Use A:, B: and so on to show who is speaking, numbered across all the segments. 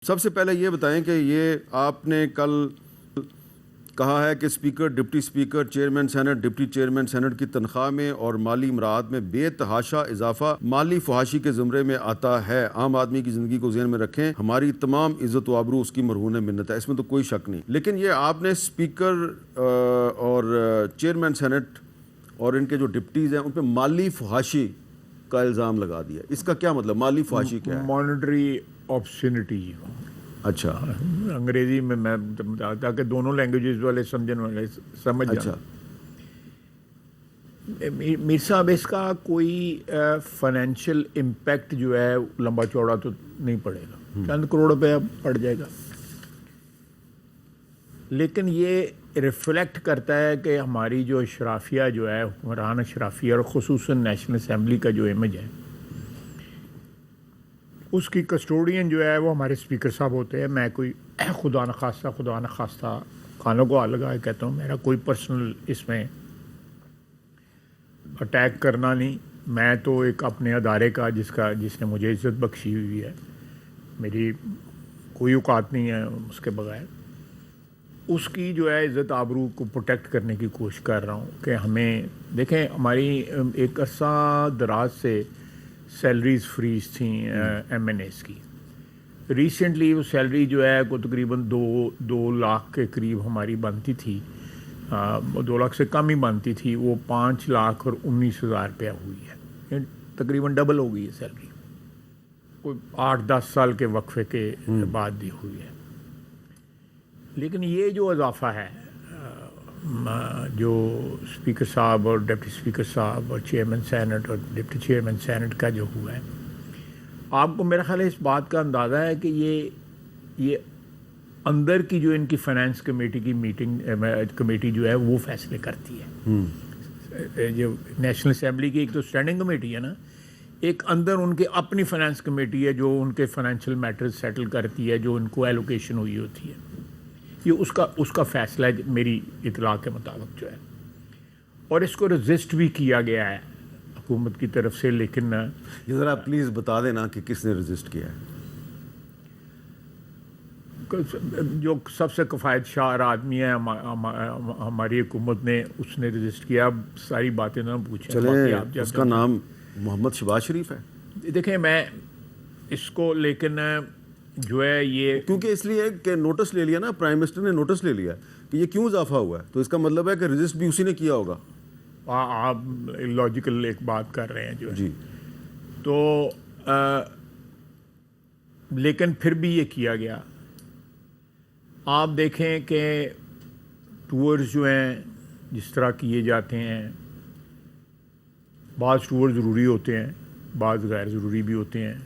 A: سب سے پہلے یہ بتائیں کہ یہ آپ نے کل کہا ہے کہ speaker, deputy speaker, chairman senate, deputy chairman senate کی تنخواہ میں اور مالی امراءات میں بے تحاشا اضافہ مالی فحاشی کے زمرے میں آتا ہے۔ عام آدمی کی زندگی کو ذہن میں رکھیں، ہماری تمام عزت و آبرو اس کی مرہون منت ہے، اس میں تو کوئی شک نہیں۔ لیکن یہ آپ نے اسپیکر اور چیئرمین سینٹ اور ان کے جو ڈپٹیز ہیں ان پہ مالی فحاشی کا الزام لگا دیا، اس کا کیا مطلب؟ مالی فحاشی کیا ہے؟
B: مانیٹری آبسینٹی۔
A: اچھا
B: انگریزی میں بتاتا کہ دونوں لینگویجز والے سمجھنے والے سمجھ جائیں۔ میر صاحب اس کا کوئی فائنینشیل امپیکٹ جو ہے لمبا چوڑا تو نہیں پڑے گا، چند کروڑ روپے پڑ جائے گا، لیکن یہ ریفلیکٹ کرتا ہے کہ ہماری جو اشرافیہ جو ہے، حکمران اشرافیہ اور خصوصاً نیشنل اسمبلی کا جو امیج ہے، اس کی کسٹوڈین جو ہے وہ ہمارے اسپیکر صاحب ہوتے ہیں۔ میں کوئی خدا نخواستہ کانوں کو ہاتھ لگا کے کہتا ہوں، میرا کوئی پرسنل اس میں اٹیک کرنا نہیں، میں تو ایک اپنے ادارے کا جس نے مجھے عزت بخشی ہوئی ہے، میری کوئی اوقات نہیں ہے اس کے بغیر، اس کی جو ہے عزت آبرو کو پروٹیکٹ کرنے کی کوشش کر رہا ہوں کہ ہمیں دیکھیں، ہماری ایک عرصہ دراز سے سیلریز فریز تھیں ایم این ایز کی۔ ریسنٹلی وہ سیلری جو ہے کو تقریباً دو لاکھ کے قریب ہماری بنتی تھی، 2 لاکھ سے کم ہی بنتی تھی، وہ 5,19,000 روپیہ ہوئی ہے، تقریباً ڈبل ہو گئی ہے سیلری، کوئی 8-10 سال کے وقفے کے بعد دی ہوئی ہے۔ لیکن یہ جو اضافہ ہے جو اسپیکر صاحب اور ڈپٹی اسپیکر صاحب اور چیئرمین سینٹ اور ڈپٹی چیئرمین سینٹ کا جو ہوا ہے، آپ کو میرا خیال ہے اس بات کا اندازہ ہے کہ یہ اندر کی جو ان کی فائنینس کمیٹی کی کمیٹی جو ہے وہ فیصلے کرتی ہے۔ جو نیشنل اسمبلی کی ایک تو اسٹینڈنگ کمیٹی ہے نا، ایک اندر ان کے اپنی فائنینس کمیٹی ہے جو ان کے فائنینشیل میٹرز سیٹل کرتی ہے، جو ان کو ایلوکیشن ہوئی ہوتی ہے، یہ اس کا فیصلہ ہے میری اطلاع کے مطابق جو ہے، اور اس کو رجسٹ بھی کیا گیا ہے حکومت کی طرف سے۔ لیکن
A: یہ ذرا پلیز بتا دینا کہ کس نے رجسٹ کیا ہے؟
B: جو سب سے کفایت شعار آدمی ہے ہماری حکومت نے، اس نے رجسٹ کیا۔ ساری باتیں نہ پوچھیں،
A: چلیں اس کا نام محمد شہباز شریف ہے۔
B: دیکھیں میں اس کو، لیکن جو ہے یہ
A: کیونکہ اس لیے کہ نوٹس لے لیا نا، پرائم منسٹر نے نوٹس لے لیا کہ یہ کیوں اضافہ ہوا ہے، تو اس کا مطلب ہے کہ رجسٹ بھی اسی نے کیا ہوگا۔
B: آپ لاجیکل ایک بات کر رہے ہیں جو ہے
A: جی،
B: تو لیکن پھر بھی یہ کیا گیا۔ آپ دیکھیں کہ ٹورز جو ہیں جس طرح کیے جاتے ہیں، بعض ٹور ضروری ہوتے ہیں، بعض غیر ضروری بھی ہوتے ہیں،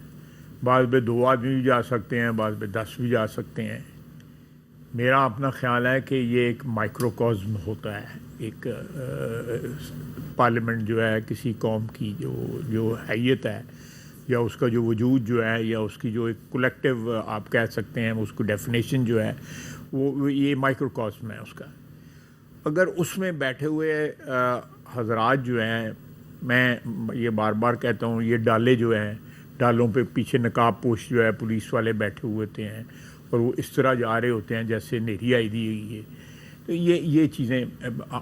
B: بعض پہ 2 آدمی بھی جا سکتے ہیں، بعض پہ 10 بھی جا سکتے ہیں۔ میرا اپنا خیال ہے کہ یہ ایک مائکروکازم ہوتا ہے، ایک پارلیمنٹ جو ہے کسی قوم کی جو حیت ہے، یا اس کا جو وجود جو ہے، یا اس کی جو ایک کولیکٹیو آپ کہہ سکتے ہیں، اس کو ڈیفینیشن جو ہے، وہ یہ مائکروکازم ہے اس کا۔ اگر اس میں بیٹھے ہوئے حضرات جو ہیں، میں یہ بار بار کہتا ہوں، یہ ڈالے جو ہیں، ڈالوں پہ پیچھے نقاب پوش جو ہے پولیس والے بیٹھے ہوئے ہوتے ہیں، اور وہ اس طرح جا رہے ہوتے ہیں جیسے نیری آئی دی ہوئی ہے، تو یہ چیزیں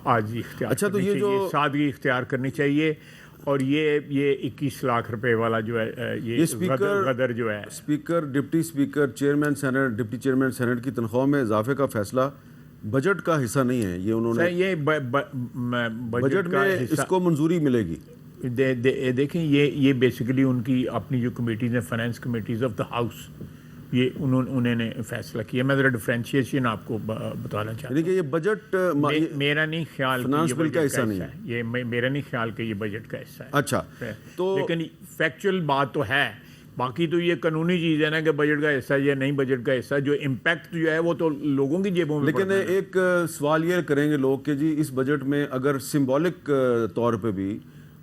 B: آج اختیار کرنی چاہیے، یہ سادگی اختیار کرنی چاہیے۔ اور یہ 21 لاکھ روپے والا جو ہے، یہ غدر جو ہے،
A: speaker, deputy speaker, chairman senate, deputy chairman senate کی تنخواہ میں اضافے کا فیصلہ بجٹ کا حصہ نہیں ہے، یہ انہوں نے
B: یہ
A: بجٹ میں اس کو منظوری ملے گی۔
B: دیکھیں یہ بیسیکلی ان کی اپنی جو کمیٹیز ہیں، finance committees of the house, یہ انہوں نے فیصلہ کیا۔ میں ذرا ڈفرینشیشن آپ کو بتانا چاہتا ہوں
A: کہ یہ بجٹ
B: میرا نہیں خیال
A: فنانس بل کا حصہ نہیں ہے،
B: یہ میرا نہیں خیال کہ یہ بجٹ کا حصہ ہے۔
A: اچھا، تو
B: لیکن فیکچوئل بات تو ہے، باقی تو یہ قانونی چیز ہے نا کہ بجٹ کا حصہ یا نہیں بجٹ کا حصہ، جو امپیکٹ جو ہے وہ تو لوگوں کی جیبوں میں
A: لیکن ایک سوال یہ کریں گے لوگ کہ جی اس بجٹ میں اگر سمبولک طور پہ بھی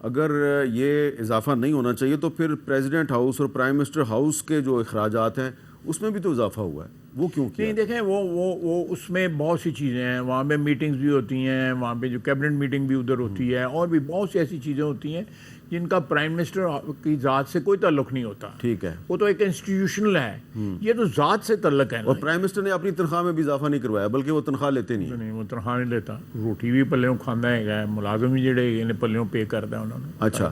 A: اگر یہ اضافہ نہیں ہونا چاہیے، تو پھر پریزیڈنٹ ہاؤس اور پرائم منسٹر ہاؤس کے جو اخراجات ہیں اس میں بھی تو اضافہ ہوا ہے، وہ کیوں کیا؟
B: نہیں دیکھیں، وہ اس میں بہت سی چیزیں ہیں، وہاں پہ میٹنگز بھی ہوتی ہیں، وہاں پہ جو کیبنٹ میٹنگ بھی ادھر ہوتی ہے، اور بھی بہت سی ایسی چیزیں ہوتی ہیں جن کا پرائم منسٹر کی ذات سے کوئی تعلق نہیں ہوتا.
A: ٹھیک ہے.
B: وہ تو ایک انسٹیٹیوشنل ہے. یہ تو ذات سے تعلق ہے.
A: اور پرائم منسٹر نے اپنی تنخواہ میں بھی اضافہ نہیں کروایا بلکہ وہ تنخواہ لیتے نہیں.
B: وہ تنخواہ نہیں لیتا. روٹی بھی پلیوں کھانا ہے. ملازم بھی جڑے پلیوں پے کرتا انہوں نے.
A: اچھا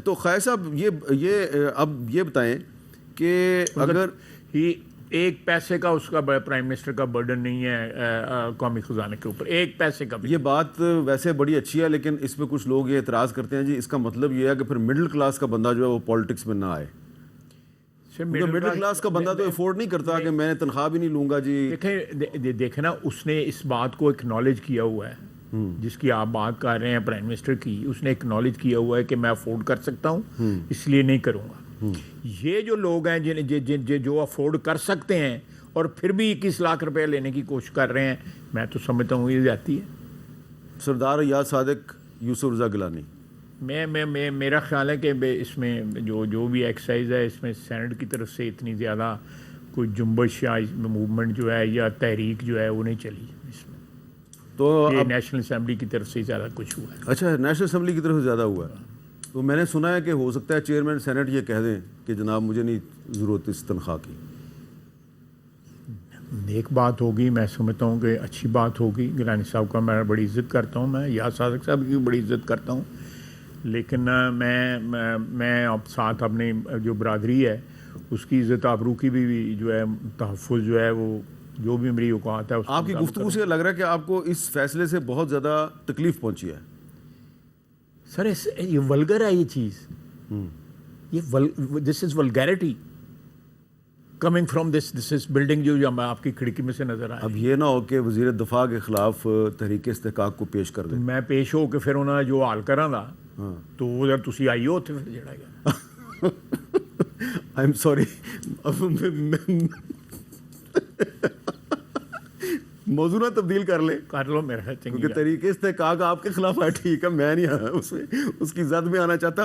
A: تو خیر صاحب یہ اب یہ بتائیں کہ اگر
B: ایک پیسے کا اس کا پرائم منسٹر کا برڈن نہیں ہے قومی خزانے کے اوپر, ایک پیسے کا بھی.
A: یہ بات ویسے بڑی اچھی ہے لیکن اس پہ کچھ لوگ یہ اعتراض کرتے ہیں جی اس کا مطلب یہ ہے کہ پھر مڈل کلاس کا بندہ جو ہے وہ پالیٹکس میں نہ آئے. مڈل کلاس کا بندہ تو افورڈ نہیں کرتا کہ میں نے تنخواہ بھی نہیں لوں گا جی.
B: دیکھیں نا, اس نے اس بات کو ایکنالج کیا ہوا ہے جس کی آپ بات کر رہے ہیں پرائم منسٹر کی. اس نے ایکنالج کیا ہوا ہے کہ میں افورڈ کر سکتا ہوں اس لیے نہیں کروں گا. یہ جو لوگ ہیں جو افورڈ کر سکتے ہیں اور پھر بھی 21 لاکھ روپے لینے کی کوشش کر رہے ہیں, میں تو سمجھتا ہوں یہ زیادتی ہے.
A: سردار ایاز صادق, یوسف رضا گیلانی,
B: میرا خیال ہے کہ اس میں جو بھی ایکسرسائز ہے اس میں سینٹ کی طرف سے اتنی زیادہ کوئی جنبش یا موومنٹ جو ہے یا تحریک جو ہے وہ نہیں چلی اس میں.
A: تو
B: یہ نیشنل اسمبلی کی طرف سے زیادہ کچھ ہوا ہے.
A: اچھا, نیشنل اسمبلی کی طرف سے زیادہ ہوا ہے. تو میں نے سنا ہے کہ ہو سکتا ہے چیئرمین سینٹ یہ کہہ دیں کہ جناب مجھے نہیں ضرورت اس تنخواہ کی.
B: نیک بات ہوگی, میں سمجھتا ہوں کہ اچھی بات ہوگی. گیلانی صاحب کا میں بڑی عزت کرتا ہوں, میں ایاز صادق صاحب کی بڑی عزت کرتا ہوں, لیکن میں اب ساتھ اپنی جو برادری ہے اس کی عزت آبرو کی بھی جو ہے تحفظ جو ہے وہ جو بھی میری اوقات ہے.
A: آپ کی گفتگو سے لگ رہا ہے کہ آپ کو اس فیصلے سے بہت زیادہ تکلیف پہنچی ہے.
B: سر یہ ولگر ہے, یہ چیز, یہ this is vulgarity coming from this is building جو آپ کی کھڑکی میں سے نظر آئے.
A: اب یہ نہ ہو کہ وزیر دفاع کے خلاف تحریک استحقاق کو پیش کر دیں.
B: میں پیش ہو کہ پھر انہوں نے جو حال کرا تھا تو وہ جب تسی آئی ہو تو پھر جڑا گیا.
A: آئی ایم سوری, موضوع نہ تبدیل کر لو
B: میرا,
A: کیونکہ تحریک استحقاق آپ کے خلاف ہے. ٹھیک ہے, میں نہیں اس کی زد میں آنا چاہتا.